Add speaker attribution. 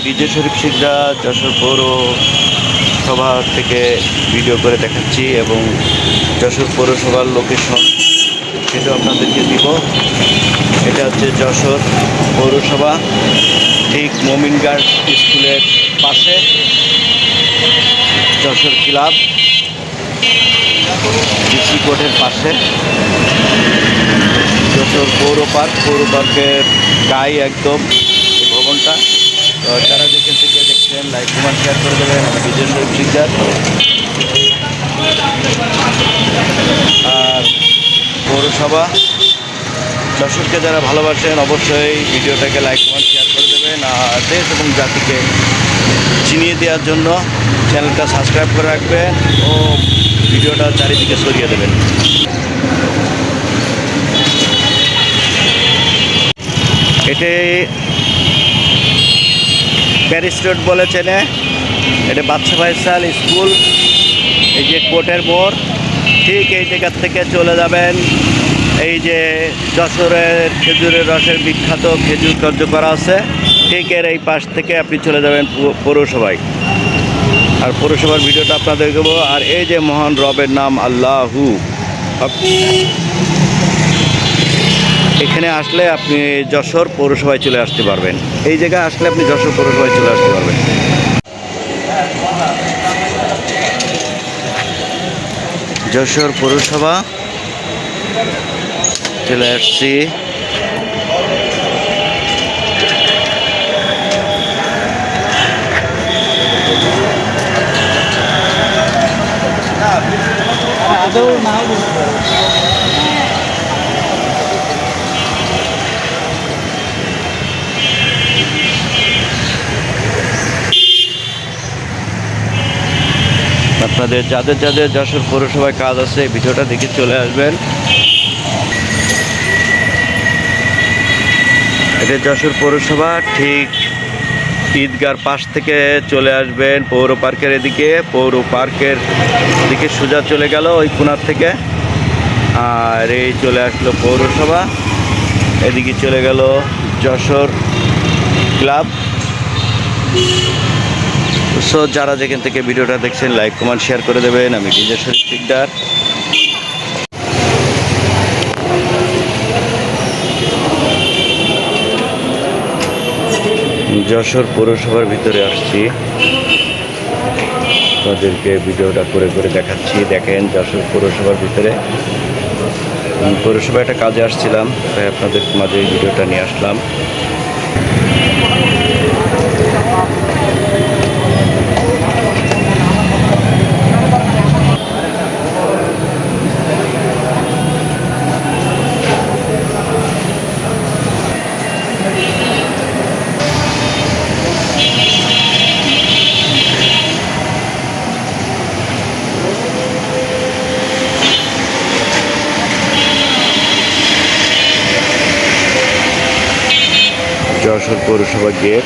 Speaker 1: DJ শরীফ শিকদার যশোর পৌরসভা থেকে video করে দেখাচ্ছি এবং যশোর পৌরসভার লোকেশন সেটা আপনাদেরকে দিব। এটা হচ্ছে যশোর পৌরসভা, ঠিক মোমিনগার্ড স্কুলের পাশে যশোর ক্লাব, ডিসি কোর্টের পাশে যশোর পৌর পার্কের গায়ে একদম এই ভবনটা। তো যারা যেখান থেকে দেখছেন লাইক কমেন্ট শেয়ার করে দেবেন। আমি ডিজে শরীফ শিকদার। আর পৌরসভা যশোরকে যারা ভালোবাসেন অবশ্যই ভিডিওটাকে লাইক কমেন্ট শেয়ার করে দেবেন। আর দেশ এবং জাতিকে চিনিয়ে দেওয়ার জন্য চ্যানেলটা সাবস্ক্রাইব করে রাখবেন ও ভিডিওটা চারিদিকে ছড়িয়ে দেবেন। এটি প্যারিস রোড বলে চেনে, এটা বাদশা ফায়সাল স্কুল। এই যে কোর্টের মোড়, ঠিক এই জায়গার থেকে চলে যাবেন। এই যে যশোরের খেজুরের রসের বিখ্যাত খেজুর কার্য করা আছে, ঠিক এর এই পাশ থেকে আপনি চলে যাবেন পৌরসভায়। আর পৌরসভার ভিডিওটা আপনাদের দেবো। আর এই যে মহান রবের নাম আল্লাহু, এখানে আসলে আপনি যশোর পৌরসভায় চলে আসতে পারবেন। এই জায়গায় আসলে আপনি যশোর পৌরসভায় চলে আসতে পারবেন। যশোর পৌরসভা চলে আসছি। আপনাদের যাদের যাদের যশোর পৌরসভায় কাজ আছে ভিডিওটা দেখে চলে আসবেন। এটা যশোর পৌরসভা, ঠিক ঈদগার পাশ থেকে চলে আসবেন পৌর পার্কের এদিকে। পৌর পার্কের দিকে সোজা চলে গেল ওই কোণার থেকে, আর এই চলে আসলো পৌরসভা। এদিকে চলে গেল যশোর ক্লাব। সো যারা যেখান থেকে ভিডিওটা দেখছেন লাইক কমেন্ট শেয়ার করে দেবেন। আমি ডিজে শরীফ শিকদার। যশোর পৌরসভার ভিতরে আসছি, তাদেরকে ভিডিওটা করে করে দেখাচ্ছি। দেখেন যশোর পৌরসভার ভিতরে, পৌরসভায় একটা কাজে আসছিলাম, তাই আপনাদের মাঝে এই ভিডিওটা নিয়ে আসলাম। যশোর পৌরসভা গেট।